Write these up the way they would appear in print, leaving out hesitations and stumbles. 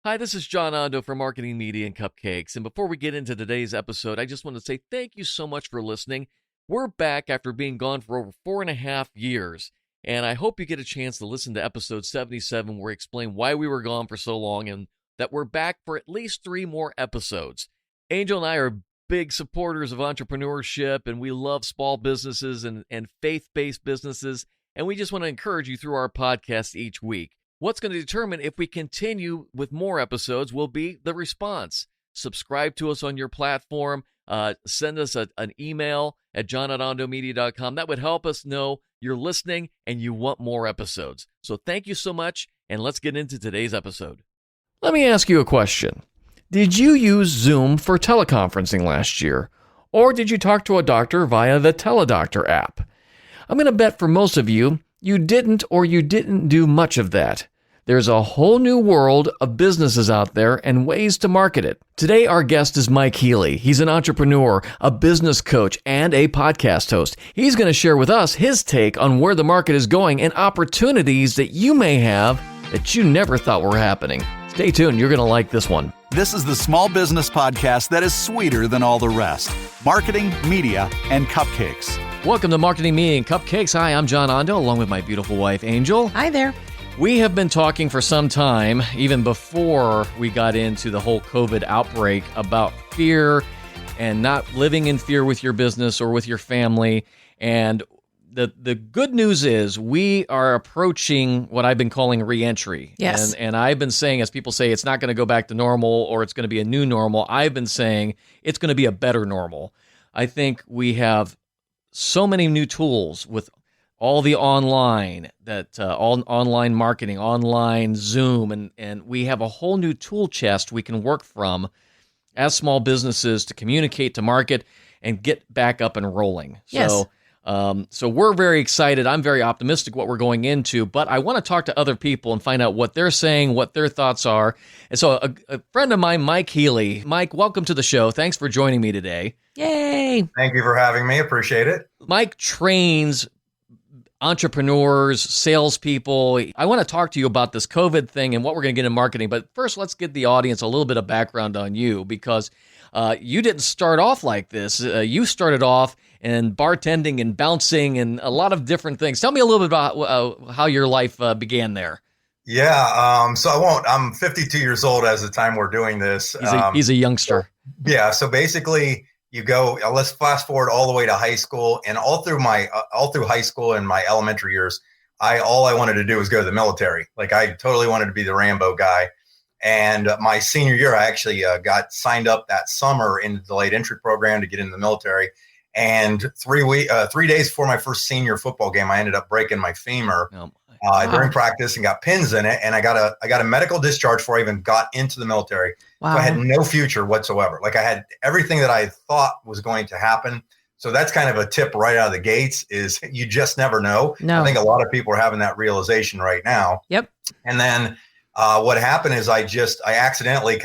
Hi, this is John Ondo for Marketing Media and Cupcakes. And before we get into today's episode, I just want to say thank you so much for listening. We're back after being gone for over 4.5 years. And I hope you get a chance to listen to episode 77, where we explain why we were gone for so long and that we're back for at least 3 more episodes. Angel and I are big supporters of entrepreneurship, and we love small businesses and faith-based businesses. And we just want to encourage you through our podcast each week. What's going to determine if we continue with more episodes will be the response. Subscribe to us on your platform. Send us an email at john@ondomedia.com. That would help us know you're listening and you want more episodes. So thank you so much, and let's get into today's episode. Let me ask you a question. Did you use Zoom for teleconferencing last year? Or did you talk to a doctor via the TeleDoctor app? I'm going to bet for most of you, you didn't or you didn't do much of that. There's a whole new world of businesses out there and ways to market it. Today, our guest is Mike Healy. He's an entrepreneur, a business coach, and a podcast host. He's going to share with us his take on where the market is going and opportunities that you may have that you never thought were happening. Stay tuned. You're going to like this one. This is the small business podcast that is sweeter than all the rest. Marketing, media, and cupcakes. Welcome to Marketing, Media, and Cupcakes. Hi, I'm John Ondo, along with my beautiful wife, Angel. Hi there. We have been talking for some time, even before we got into the whole COVID outbreak, about fear and not living in fear with your business or with your family. And the good news is we are approaching what I've been calling reentry. Yes. And I've been saying, as people say, it's not going to go back to normal or it's going to be a new normal, I've been saying it's going to be a better normal. I think we have so many new tools with all the online, all online marketing, online Zoom, and we have a whole new tool chest we can work from as small businesses to communicate, to market, and get back up and rolling. Yes. So we're very excited. I'm very optimistic what we're going into, but I want to talk to other people and find out what they're saying, what their thoughts are. And so a friend of mine, Mike Healy. Mike, welcome to the show. Thanks for joining me today. Yay. Thank you for having me. Appreciate it. Mike trains entrepreneurs, salespeople. I want to talk to you about this COVID thing and what we're going to get in marketing. But first, let's give the audience a little bit of background on you, because you didn't start off like this. You started off in bartending and bouncing and a lot of different things. Tell me a little bit about how your life began there. Yeah. So I won't. I'm 52 years old as the time we're doing this. He's a youngster. Yeah. So basically, you go. Let's fast forward all the way to high school, and all through high school and my elementary years, all I wanted to do was go to the military. Like, I totally wanted to be the Rambo guy. And my senior year, I actually got signed up that summer in the delayed entry program to get into the military. And 3 days before my first senior football game, I ended up breaking my femur during practice and got pins in it. And I got a medical discharge before I even got into the military. Wow. So I had no future whatsoever. Like, I had everything that I thought was going to happen. So that's kind of a tip right out of the gates, is you just never know. No. I think a lot of people are having that realization right now. Yep. And then what happened is I accidentally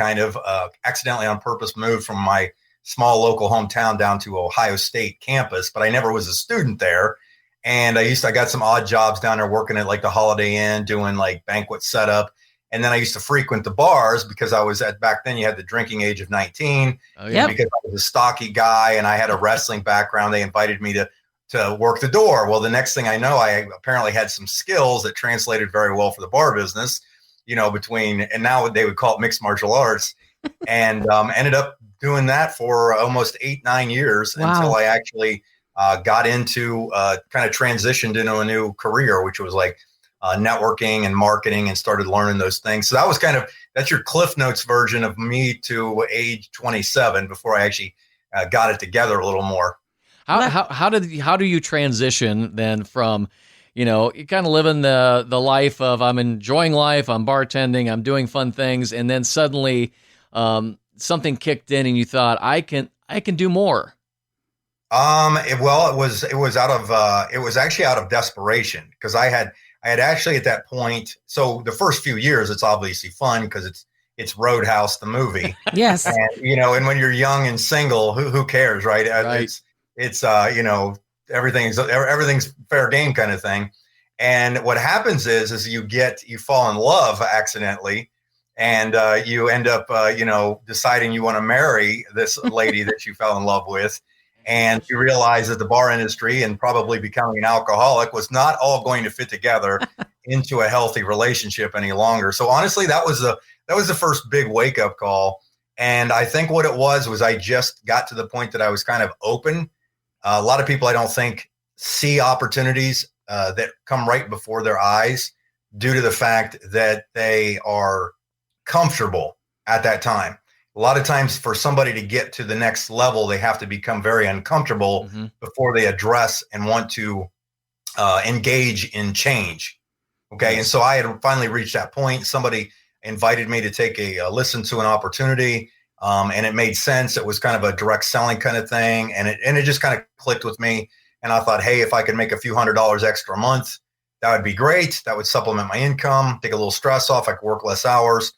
on purpose moved from my small local hometown down to Ohio State campus, but I never was a student there. And I got some odd jobs down there working at like the Holiday Inn, doing like banquet setup. And then I used to frequent the bars because back then you had the drinking age of 19. Oh, yeah. Because I was a stocky guy and I had a wrestling background, they invited me to work the door. Well, the next thing I know, I apparently had some skills that translated very well for the bar business, and now they would call it mixed martial arts, and ended up doing that for almost 8-9 years. Wow. Until I actually got into kind of transitioned into a new career, which was like networking and marketing, and started learning those things. So that's your Cliff Notes version of me to age 27 before I actually got it together a little more. How do you transition then from, you kind of living the life of, I'm enjoying life, I'm bartending, I'm doing fun things, and then suddenly something kicked in and you thought, I can do more? It was actually out of desperation, because I had actually at that point. So the first few years, it's obviously fun because it's Roadhouse, the movie. Yes. And, and when you're young and single, who cares, right? Right. It's everything's fair game kind of thing. And what happens is you fall in love accidentally, and you end up, deciding you want to marry this lady that you fell in love with. And you realize that the bar industry and probably becoming an alcoholic was not all going to fit together into a healthy relationship any longer. So honestly, that was the first big wake up call. And I think what it was I just got to the point that I was kind of open. A lot of people, I don't think, see opportunities that come right before their eyes due to the fact that they are comfortable at that time. A lot of times for somebody to get to the next level, they have to become very uncomfortable before they address and want to engage in change. Okay. And so I had finally reached that point. Somebody invited me to take a listen to an opportunity. And it made sense. It was kind of a direct selling kind of thing. And it just kind of clicked with me. And I thought, hey, if I could make a few $100s extra a month, that would be great. That would supplement my income, take a little stress off. I could work less hours.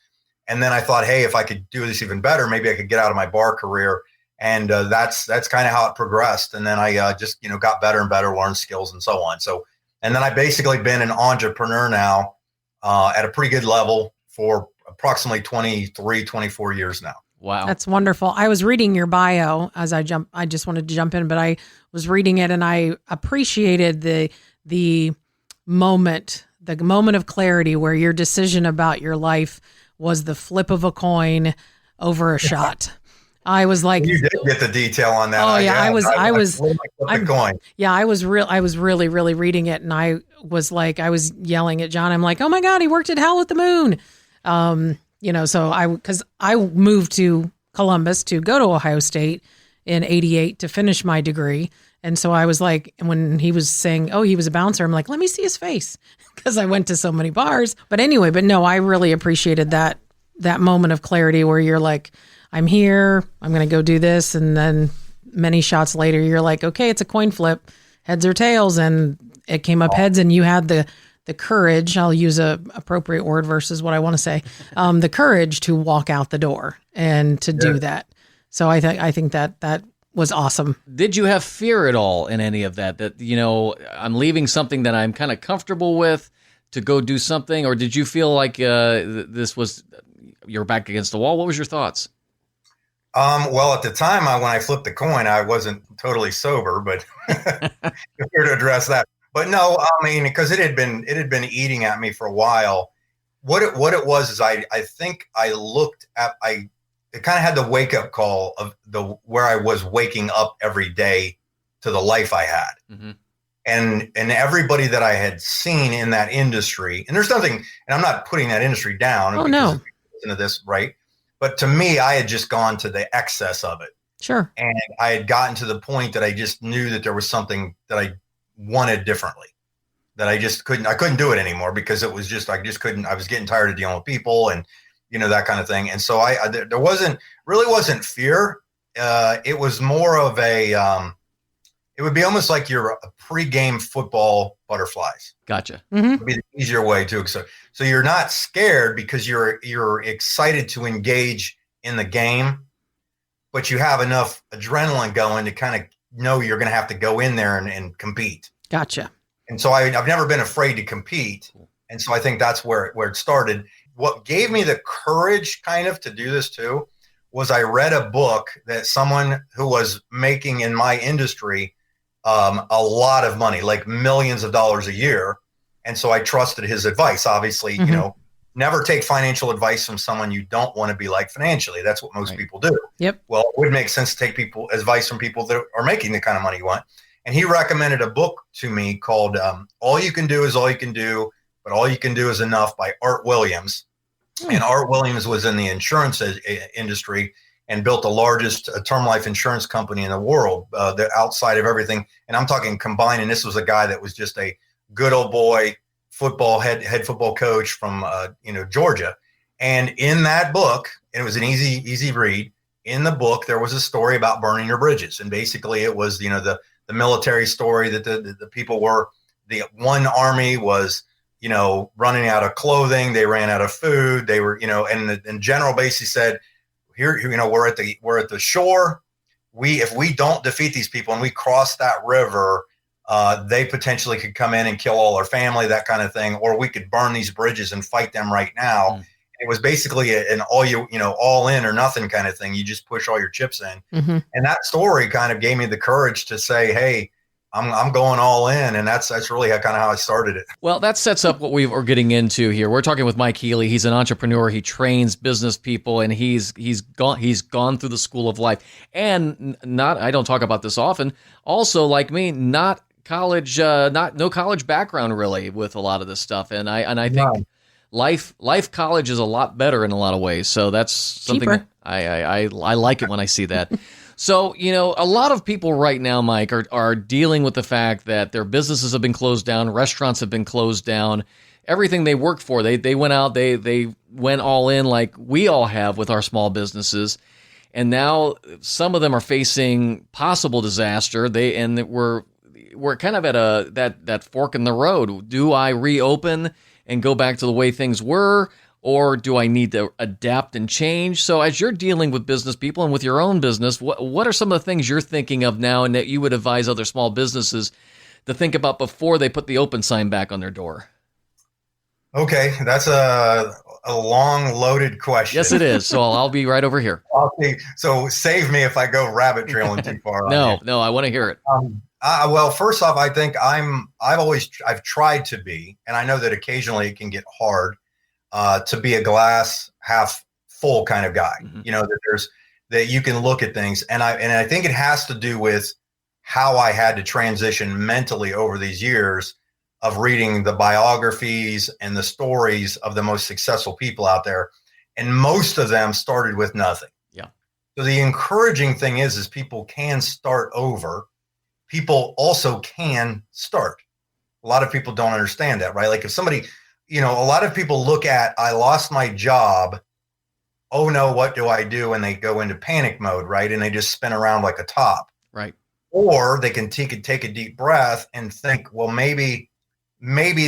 And then I thought, hey, if I could do this even better, maybe I could get out of my bar career. And that's kind of how it progressed. And then I just, got better and better, learned skills and so on. So, and then I've basically been an entrepreneur now at a pretty good level for approximately 23, 24 years now. Wow. That's wonderful. I was reading your bio as I just wanted to jump in, but I was reading it and I appreciated the moment of clarity where your decision about your life was the flip of a coin over a shot. I was like, you did get the detail on that. Oh yeah, I was really, really reading it. And I was yelling at John. I'm like, oh my God, he worked at Hell at the Moon. Cause I moved to Columbus to go to Ohio State in '88 to finish my degree. And so I was like, when he was saying, oh, he was a bouncer, I'm like, let me see his face because I went to so many bars. But no, I really appreciated that moment of clarity where you're like, I'm here, I'm going to go do this. And then many shots later, you're like, okay, it's a coin flip, heads or tails. And it came up heads and you had the courage, I'll use a appropriate word versus what I want to say, the courage to walk out the door and to do that. So I think that was awesome. Did you have fear at all in any of that? That, I'm leaving something that I'm kind of comfortable with to go do something? Or did you feel like this was, you're back against the wall? What was your thoughts? Well, at the time, when I flipped the coin, I wasn't totally sober, but here to address that. But no, I mean, because it had been eating at me for a while. What it was is I think I looked at, it kind of had the wake up call of where I was waking up every day to the life I had. Mm-hmm. And everybody that I had seen in that industry, and there's nothing, and I'm not putting that industry down. Oh, no. Into this, right? But to me, I had just gone to the excess of it. Sure. And I had gotten to the point that I just knew that there was something that I wanted differently, that I couldn't do it anymore because I just couldn't, I was getting tired of dealing with people and, that kind of thing. And so there wasn't fear. It was more of it would be almost like you're a pregame football butterflies. Gotcha. Mm-hmm. It would be the easier way to. So you're not scared because you're excited to engage in the game, but you have enough adrenaline going to kind of know you're going to have to go in there and compete. Gotcha. And so I've never been afraid to compete. And so I think that's where it started. What gave me the courage kind of to do this too was I read a book that someone who was making in my industry a lot of money, like millions of dollars a year. And so I trusted his advice. Obviously, Mm-hmm. Never take financial advice from someone you don't want to be like financially. That's what most people do. Yep. Well, it would make sense to take advice from people that are making the kind of money you want. And he recommended a book to me called All You Can Do Is All You Can Do, but All You Can Do Is Enough by Art Williams. And Art Williams was in the insurance industry and built the largest term life insurance company in the world, outside of everything. And I'm talking combined. And this was a guy that was just a good old boy head football coach from Georgia. And in that book, and it was an easy read. In the book, there was a story about burning your bridges, and basically it was the military story that the people were. The one army was running out of clothing, they ran out of food, they were and the general basically said, here we're at the shore. If we don't defeat these people and we cross that river, they potentially could come in and kill all our family, that kind of thing, or we could burn these bridges and fight them right now. it was basically an all in or nothing kind of thing. You just push all your chips in. Mm-hmm. And that story kind of gave me the courage to say, hey, I'm going all in. And that's really how I started it. Well, that sets up what we're getting into here. We're talking with Mike Healy. He's an entrepreneur. He trains business people, and he's gone through the school of life. And I don't talk about this often. Also, like me, not college, no college background really with a lot of this stuff. And I think life college is a lot better in a lot of ways. So that's something that I like it when I see that. So, a lot of people right now, Mike, are dealing with the fact that their businesses have been closed down, restaurants have been closed down, everything they worked for, they went out, they went all in like we all have with our small businesses. And now some of them are facing possible disaster. We're kind of at that fork in the road. Do I reopen and go back to the way things were? Or do I need to adapt and change? So as you're dealing with business people and with your own business, what are some of the things you're thinking of now and that you would advise other small businesses to think about before they put the open sign back on their door? Okay, that's a long, loaded question. Yes, it is. So I'll be right over here. Okay, so save me if I go rabbit trailing too far. No, I want to hear it. Well, first off, I think I've tried to be, and I know that occasionally it can get hard, to be a glass half full kind of guy. Mm-hmm. That you can look at things, and I think it has to do with how I had to transition mentally over these years of reading the biographies and the stories of the most successful people out there, and most of them started with nothing. Yeah. So the encouraging thing is people can start over. People also can start. A lot of people don't understand that, right? Like if somebody, a lot of people look at, I lost my job. Oh no, what do I do? And they go into panic mode, right? And they just spin around like a top. Right. Or they can take a deep breath and think, well, maybe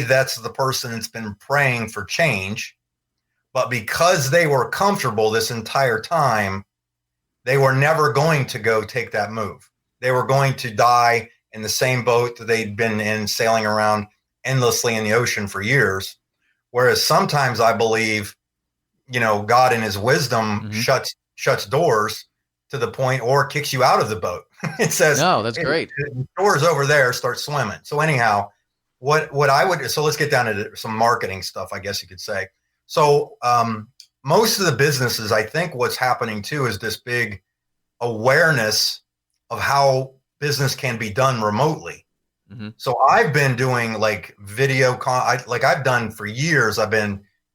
that's the person that's been praying for change. But because they were comfortable this entire time, they were never going to go take that move. They were going to die in the same boat that they'd been in, sailing around endlessly in the ocean for years. Whereas sometimes I believe, God in his wisdom shuts doors to the point or kicks you out of the boat. It says, no, that's great. The door's over there, start swimming. So anyhow, so let's get down to some marketing stuff, I guess you could say. So most of the businesses, I think what's happening too is this big awareness of how business can be done remotely. Mm-hmm. So I've been doing like video, I've done for years. I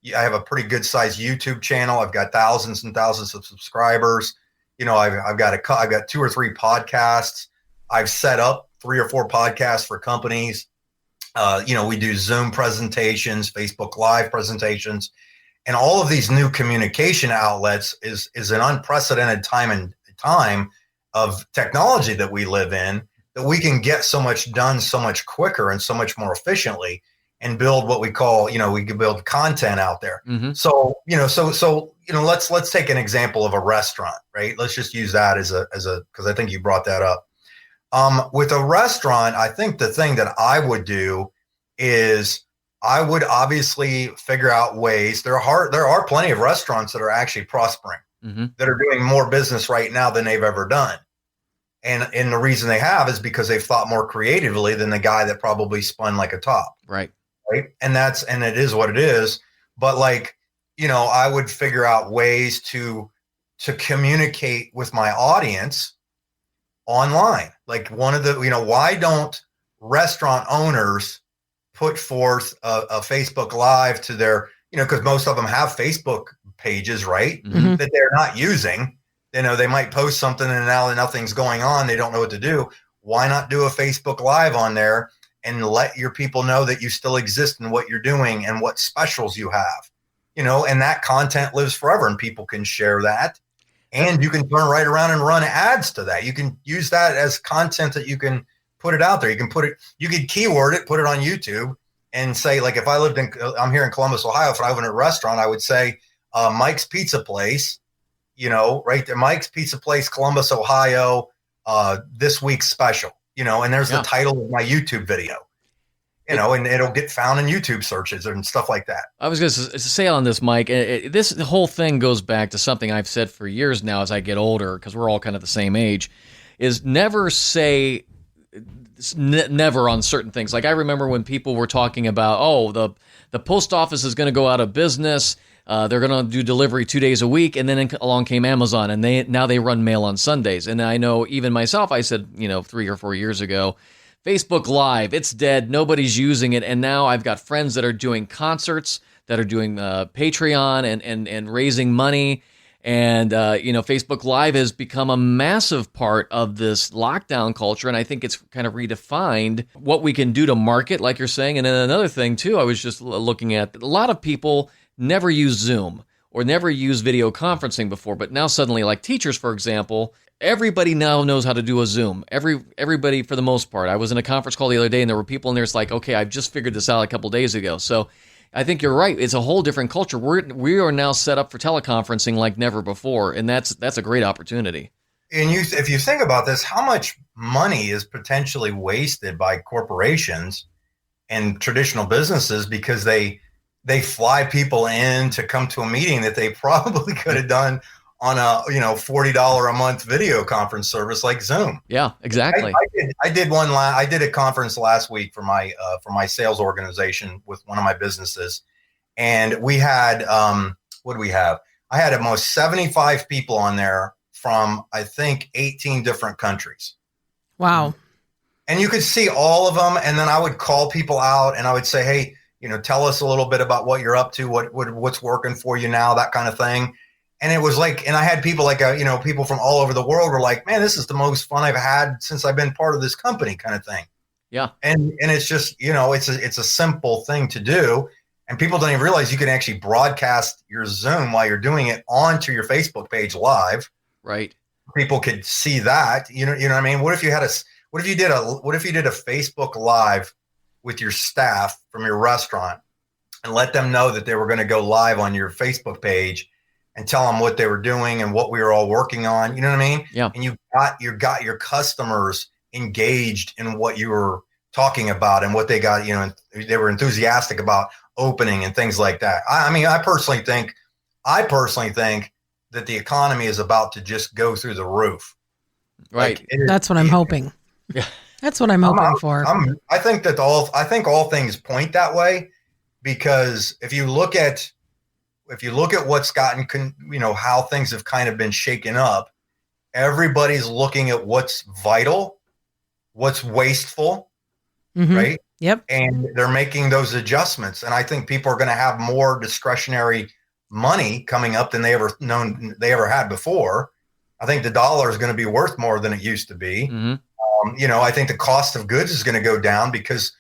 have a pretty good sized YouTube channel. I've got thousands and thousands of subscribers. I've got 2 or 3 podcasts. I've set up 3 or 4 podcasts for companies. We do Zoom presentations, Facebook Live presentations, and all of these new communication outlets is an unprecedented time of technology that we live in, that we can get so much done so much quicker and so much more efficiently and build what we call, we can build content out there. Mm-hmm. So, let's take an example of a restaurant, right? Let's just use that because I think you brought that up. With a restaurant, I think the thing that I would do is I would obviously figure out ways. There are plenty of restaurants that are actually prospering, that are doing more business right now than they've ever done. And the reason they have is because they've thought more creatively than the guy that probably spun like a top. Right. And it is what it is. But I would figure out ways to communicate with my audience online. Like one of the, why don't restaurant owners put forth a Facebook Live to their, because most of them have Facebook pages, right? Mm-hmm. That they're not using. They might post something and now that nothing's going on, they don't know what to do. Why not do a Facebook Live on there and let your people know that you still exist and what you're doing and what specials you have, and that content lives forever and people can share that. And you can turn right around and run ads to that. You can use that as content that you can put it out there. You can keyword it, put it on YouTube and say, like, if I'm here in Columbus, Ohio, if I open a restaurant, I would say, Mike's Pizza Place, right there, Mike's Pizza Place, Columbus, Ohio, this week's special, and there's the title of my YouTube video. you know, and it'll get found in YouTube searches and stuff like that. I was going to say on this, Mike, this whole thing goes back to something I've said for years now as I get older, because we're all kind of the same age, is never say never on certain things. Like I remember when people were talking about, oh, the post office is going to go out of business. They're going to do delivery 2 days a week. And then along came Amazon, and now they run mail on Sundays. And I know even myself, I said, 3 or 4 years ago, Facebook Live, it's dead. Nobody's using it. And now I've got friends that are doing concerts, that are doing Patreon and raising money. And, Facebook Live has become a massive part of this lockdown culture. And I think it's kind of redefined what we can do to market, like you're saying. And then another thing, too, I was just looking at, a lot of people never use Zoom or never use video conferencing before. But now suddenly, like teachers, for example, everybody now knows how to do a Zoom. Everybody, for the most part. I was in a conference call the other day, and there were people in there. It's like, okay, I've just figured this out a couple days ago. So I think you're right. It's a whole different culture. We are now set up for teleconferencing like never before, and that's a great opportunity. And if you think about this, how much money is potentially wasted by corporations and traditional businesses because they fly people in to come to a meeting that they probably could have done on a $40 a month video conference service like Zoom. Yeah, exactly. I did a conference last week for my sales organization with one of my businesses, and we had what do we have? I had almost 75 people on there from I think 18 different countries. Wow. And you could see all of them, and then I would call people out and I would say, hey, tell us a little bit about what you're up to, what's working for you now, that kind of thing. And it was like, and I had people like, people from all over the world were like, man, this is the most fun I've had since I've been part of this company, kind of thing. Yeah. And it's just, it's a simple thing to do. And people don't even realize you can actually broadcast your Zoom while you're doing it onto your Facebook page live. Right. People could see that, you know what I mean? What if you did a Facebook Live with your staff from your restaurant and let them know that they were going to go live on your Facebook page and tell them what they were doing and what we were all working on. You know what I mean? Yeah. And you got your customers engaged in what you were talking about and what they got, they were enthusiastic about opening and things like that. I personally think that the economy is about to just go through the roof. Right. That's what I'm hoping. Yeah. That's what I'm hoping for. I think all things point that way, because if you look at what's gotten, how things have kind of been shaken up, everybody's looking at what's vital, what's wasteful, right? Yep. And they're making those adjustments. And I think people are going to have more discretionary money coming up than they ever had before. I think the dollar is going to be worth more than it used to be. Mm-hmm. I think the cost of goods is going to go down because,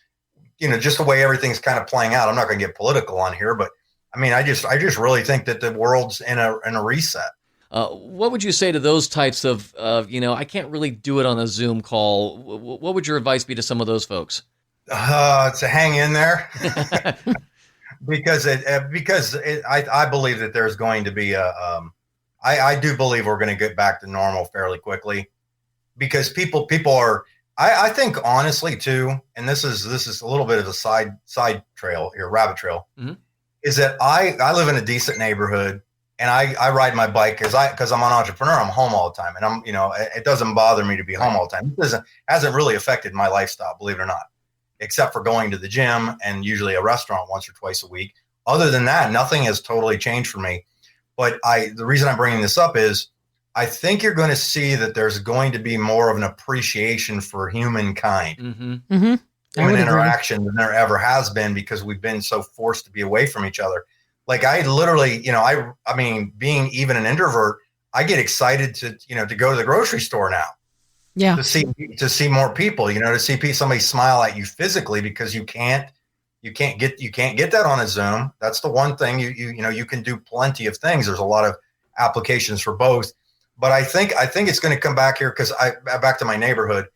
just the way everything's kind of playing out. I'm not going to get political on here, but I just really think that the world's in a reset. What would you say to those types of, I can't really do it on a Zoom call. What would your advice be to some of those folks? To hang in there, because I believe that there's going to be I do believe we're going to get back to normal fairly quickly, because people are. I think honestly too, and this is a little bit of a side trail here, rabbit trail. Mm-hmm. Is that I live in a decent neighborhood, and I ride my bike because I'm an entrepreneur. I'm home all the time, and it doesn't bother me to be home all the time. It hasn't really affected my lifestyle, believe it or not, except for going to the gym and usually a restaurant once or twice a week. Other than that, nothing has totally changed for me. But the reason I'm bringing this up is I think you're going to see that there's going to be more of an appreciation for humankind. Mm-hmm. Mm-hmm. Human interaction than there ever has been, because we've been so forced to be away from each other. Like I literally, being even an introvert, I get excited to go to the grocery store now. Yeah. To see more people, to see somebody smile at you physically, because you can't get that on a Zoom. That's the one thing you can do plenty of things. There's a lot of applications for both, but I think it's going to come back here, because back to my neighborhood.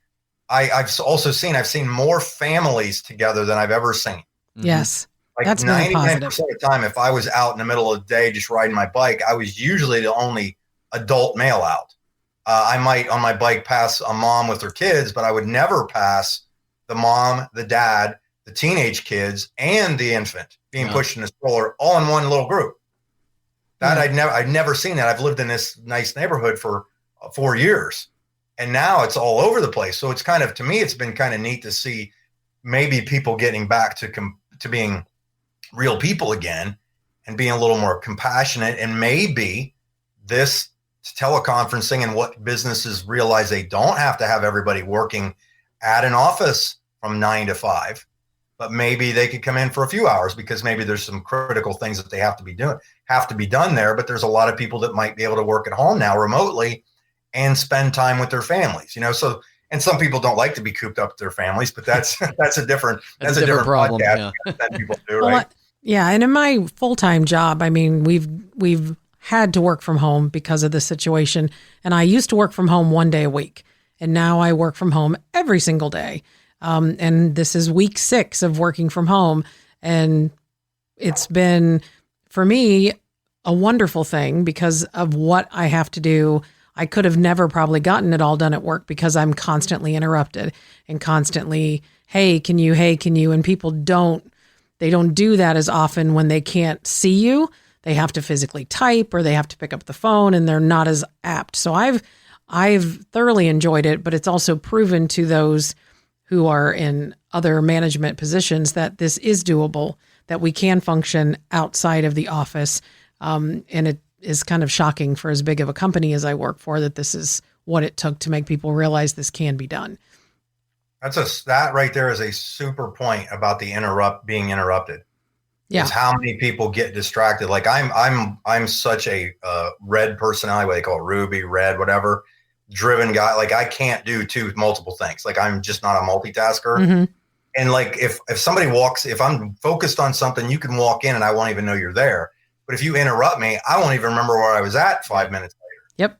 I've seen more families together than I've ever seen. Yes. Like that's 99% of the time, if I was out in the middle of the day just riding my bike, I was usually the only adult male out. I might on my bike pass a mom with her kids, but I would never pass the mom, the dad, the teenage kids, and the infant being pushed in a stroller all in one little group. That I'd never seen that. I've lived in this nice neighborhood for 4 years, and now it's all over the place. So it's kind of, to me, it's been kind of neat to see maybe people getting back to being real people again and being a little more compassionate. And maybe this teleconferencing and what businesses realize they don't have to have everybody working at an office from 9 to 5, but maybe they could come in for a few hours because maybe there's some critical things that they have to be done there. But there's a lot of people that might be able to work at home now remotely and spend time with their families, so, and some people don't like to be cooped up with their families, but that's a different problem. Podcast that people do, right? Yeah. And in my full-time job, I mean, we've had to work from home because of the situation. And I used to work from home 1 day a week, and now I work from home every single day. And this is week 6 of working from home. And it's been, for me, a wonderful thing because of what I have to do. I could have never probably gotten it all done at work because I'm constantly interrupted and constantly, hey, can you? And people don't do that as often when they can't see you. They have to physically type or they have to pick up the phone, and they're not as apt. So I've thoroughly enjoyed it, but it's also proven to those who are in other management positions that this is doable, that we can function outside of the office. And it is kind of shocking for as big of a company as I work for that this is what it took to make people realize this can be done. That right there is a super point about being interrupted. Yeah. Is how many people get distracted. Like I'm such a red personality, what they call it, Ruby, red, whatever, driven guy. Like I can't do multiple things. Like I'm just not a multitasker. Mm-hmm. And like if somebody if I'm focused on something, you can walk in and I won't even know you're there. But if you interrupt me, I won't even remember where I was at 5 minutes later. Yep.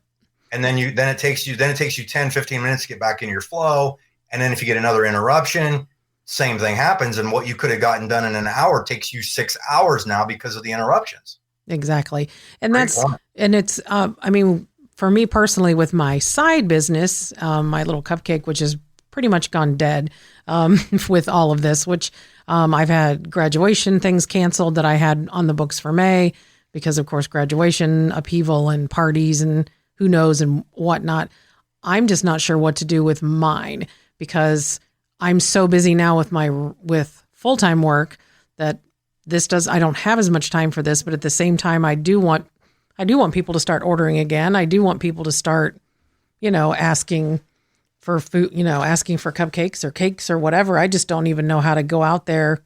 And then it takes you 10, 15 minutes to get back in your flow. And then if you get another interruption, same thing happens. And what you could have gotten done in an hour takes you 6 hours now because of the interruptions. Exactly. And it's, I mean, for me personally, with my side business, my little cupcake, which has pretty much gone dead with all of this, which I've had graduation things canceled that I had on the books for May because, of course, graduation upheaval and parties and who knows and whatnot. I'm just not sure what to do with mine because I'm so busy now with full-time work that I don't have as much time for this, but at the same time, I do want people to start ordering again. I do want people to start, asking for food, asking for cupcakes or cakes or whatever. I just don't even know how to go out there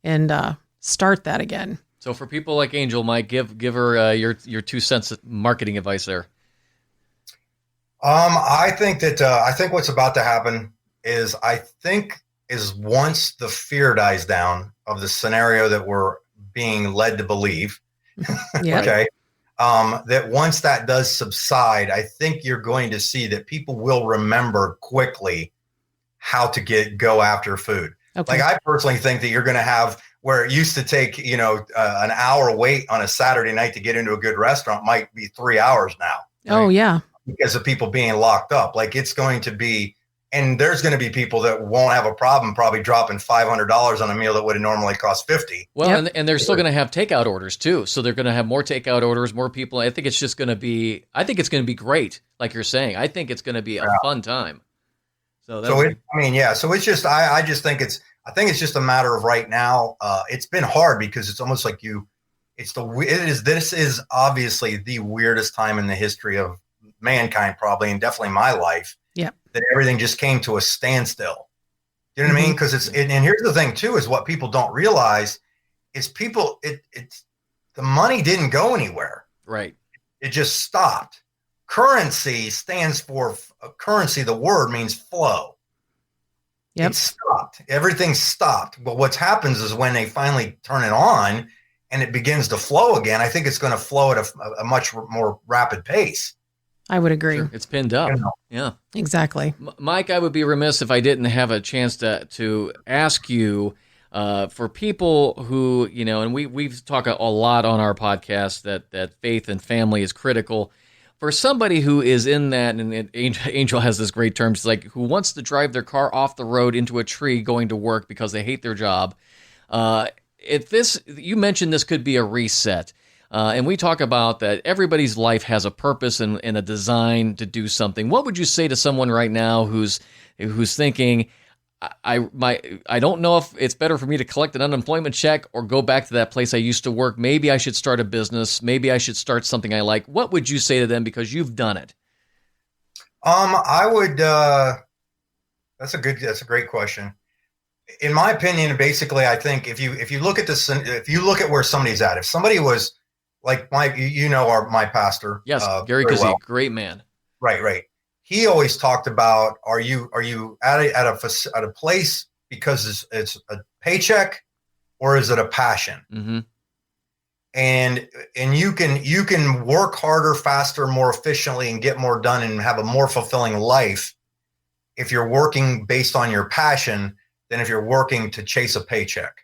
and start that again. So for people like Angel, Mike, give her your 2 cents of marketing advice there. I think what's about to happen is once the fear dies down of the scenario that we're being led to believe, Yeah. Okay, that once that does subside, I think you're going to see that people will remember quickly how to go after food. Okay. Like I personally think that you're going to have where it used to take, an hour wait on a Saturday night to get into a good restaurant might be 3 hours now. Oh, right? yeah. Because of people being locked up. Like it's going to be, and there's going to be people that won't have a problem probably dropping $500 on a meal that would have normally cost $50. Well, Yep. and they're still going to have takeout orders too. So they're going to have more takeout orders, more people. I think it's going to be great. Like you're saying, I think it's going to be a fun time. So it's just, I just think it's just a matter of right now. It's been hard because it's almost like this is obviously the weirdest time in the history of mankind, probably, and definitely my life. Yeah. That everything just came to a standstill. You know what I mean? Because and here's the thing too, is what people don't realize is it's the money didn't go anywhere. Right. It just stopped. Currency stands for currency. The word means flow. Yep. It stopped. Everything stopped. But what happens is when they finally turn it on and it begins to flow again, I think it's going to flow at a much more rapid pace. I would agree. Sure. It's pinned up. Yeah. Exactly. Mike, I would be remiss if I didn't have a chance to ask you for people who, and we've talked a lot on our podcast that faith and family is critical. For somebody who is in that, and Angel has this great term, she's like, who wants to drive their car off the road into a tree going to work because they hate their job. You mentioned this could be a reset. And we talk about that everybody's life has a purpose and a design to do something. What would you say to someone right now who's thinking, I don't know if it's better for me to collect an unemployment check or go back to that place I used to work. Maybe I should start a business. Maybe I should start something I like. What would you say to them because you've done it? I would. That's a great question. In my opinion, basically, I think if you look at this, if you look at where somebody's at, if somebody was like my pastor, yes, Gary Kazee, great man, right. He always talked about, are you at a place because it's a paycheck, or is it a passion? Mm-hmm. And you can work harder, faster, more efficiently, and get more done and have a more fulfilling life if you're working based on your passion than if you're working to chase a paycheck.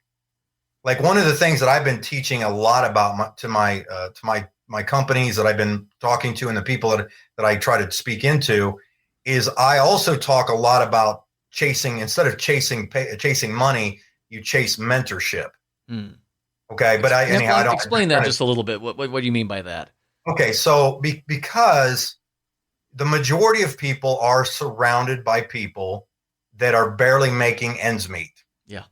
Like, one of the things that I've been teaching a lot about to my companies that I've been talking to and the people that I try to speak into is I also talk a lot about instead of chasing money, you chase mentorship. Mm. Okay. But I don't explain that just a little bit. What do you mean by that? Okay. So because the majority of people are surrounded by people that are barely making ends meet. Yeah.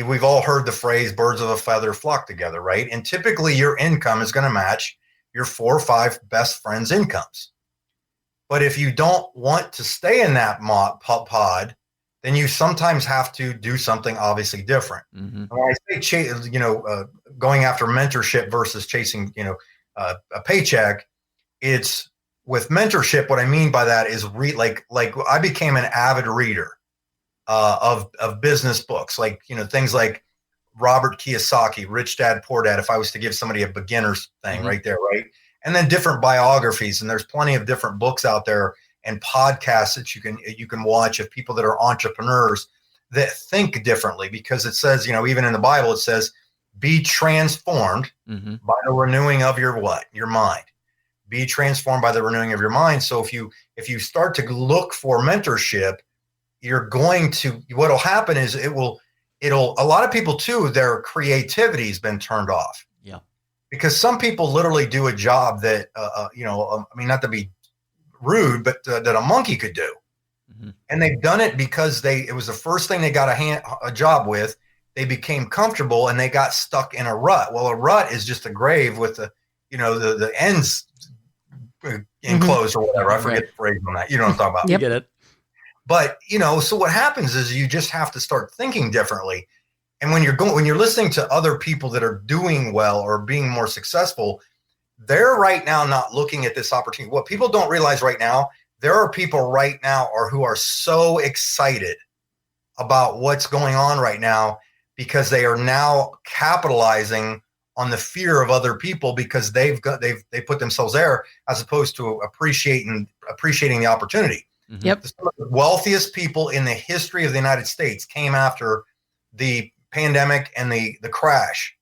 We've all heard the phrase birds of a feather flock together, right? And typically your income is going to match your 4 or 5 best friends' incomes. But if you don't want to stay in that pod, then you sometimes have to do something obviously different. Mm-hmm. When I say, going after mentorship versus chasing, a paycheck, it's with mentorship. What I mean by that is like I became an avid reader of business books, like, things like Robert Kiyosaki, Rich Dad, Poor Dad, if I was to give somebody a beginner's thing right there, right? And then different biographies. And there's plenty of different books out there and podcasts that you can watch of people that are entrepreneurs that think differently, because it says, even in the Bible, it says, be transformed by the renewing of your mind. Be transformed by the renewing of your mind. So if you start to look for mentorship, what'll happen is a lot of people too, their creativity has been turned off. Yeah. Because some people literally do a job that, not to be rude, but that a monkey could do. Mm-hmm. And they've done it because it was the first thing they got a job with. They became comfortable and they got stuck in a rut. Well, a rut is just a grave with the ends enclosed or whatever. I forget the phrase on that. You know what I'm talking about. Yep. You get it. But, so what happens is you just have to start thinking differently. And when you're listening to other people that are doing well or being more successful, they're right now not looking at this opportunity. What people don't realize right now, there are people right now who are so excited about what's going on right now because they are now capitalizing on the fear of other people because they put themselves there as opposed to appreciating the opportunity. Mm-hmm. Yep. Some of the wealthiest people in the history of the United States came after the pandemic and the crash,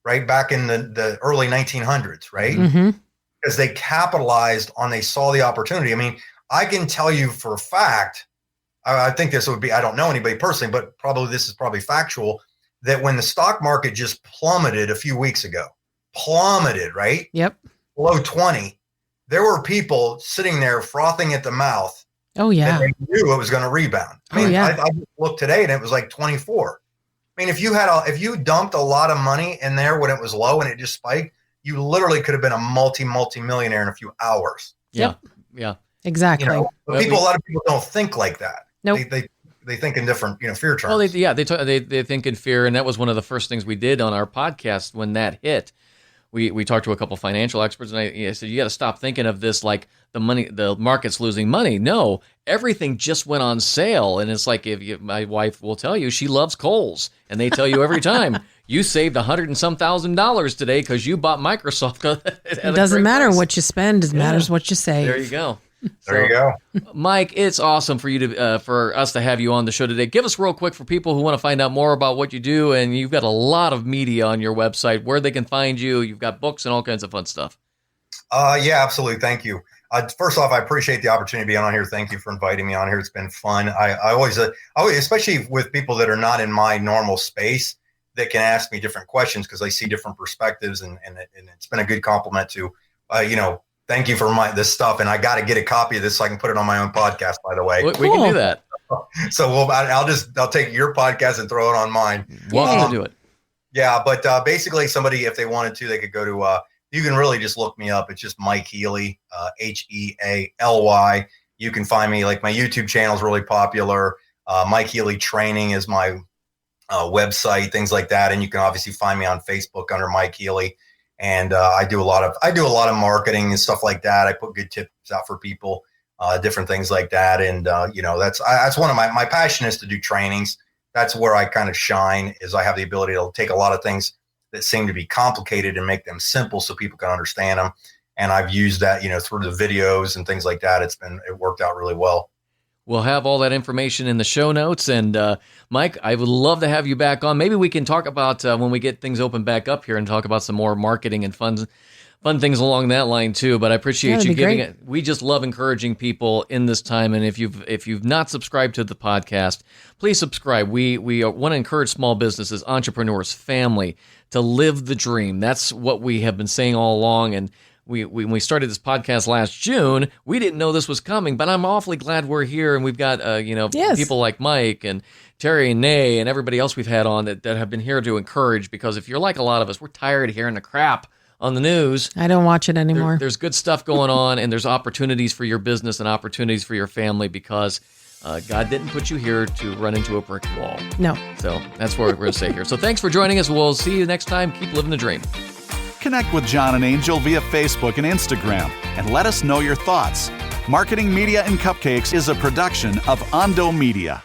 right? Back in the early 1900s, right? Mm-hmm. Because they capitalized they saw the opportunity. I mean, I can tell you for a fact, I think this would be, I don't know anybody personally, but this is probably factual, that when the stock market just plummeted a few weeks ago, right? Yep. Below 20, there were people sitting there frothing at the mouth. Oh yeah. They knew it was going to rebound. I mean, I just looked today and it was like 24. I mean, if you dumped a lot of money in there when it was low and it just spiked, you literally could have been a multi-millionaire in a few hours. Yeah. Yeah. Exactly. But a lot of people don't think like that. Nope. They think in different, fear terms. Well, they think in fear, and that was one of the first things we did on our podcast when that hit. We talked to a couple financial experts, and I said, you got to stop thinking of this like the market's losing money. No, everything just went on sale, and it's like my wife will tell you she loves Kohl's, and they tell you every time you saved $100 and some thousand today because you bought Microsoft. It doesn't matter what you spend; it matters what you save. There you go. There you go. Mike, it's awesome for you for us to have you on the show today. Give us real quick for people who want to find out more about what you do, and you've got a lot of media on your website, where they can find you. You've got books and all kinds of fun stuff. Yeah, absolutely. Thank you. First off, I appreciate the opportunity to be on here. Thank you for inviting me on here. It's been fun. I always, especially with people that are not in my normal space, that can ask me different questions because I see different perspectives, and it's been a good compliment to, thank you for this stuff. And I got to get a copy of this so I can put it on my own podcast, by the way. We can do that. So I'll take your podcast and throw it on mine. Welcome to do it. Yeah. But basically somebody, if they wanted to, they could go to, you can really just look me up. It's just Mike Healy, Healy. You can find me, like my YouTube channel is really popular. Mike Healy Training is my website, things like that. And you can obviously find me on Facebook under Mike Healy. And I do a lot of marketing and stuff like that. I put good tips out for people, different things like that. And that's one of my passion is to do trainings. That's where I kind of shine, is I have the ability to take a lot of things that seem to be complicated and make them simple so people can understand them. And I've used that, through the videos and things like that. It worked out really well. We'll have all that information in the show notes. And Mike, I would love to have you back on. Maybe we can talk about when we get things open back up here and talk about some more marketing and fun things along that line too. But I appreciate you giving it. We just love encouraging people in this time. And if you've not subscribed to the podcast, please subscribe. We want to encourage small businesses, entrepreneurs, family to live the dream. That's what we have been saying all along. And when we started this podcast last June, we didn't know this was coming, but I'm awfully glad we're here. And we've got, people like Mike and Terry and Nay and everybody else we've had on that have been here to encourage, because if you're like a lot of us, we're tired of hearing the crap on the news. I don't watch it anymore. There's good stuff going on, and there's opportunities for your business and opportunities for your family, because God didn't put you here to run into a brick wall. No. So that's what we're going to say here. So thanks for joining us. We'll see you next time. Keep living the dream. Connect with John and Angel via Facebook and Instagram and let us know your thoughts. Marketing, Media, and Cupcakes is a production of Ondo Media.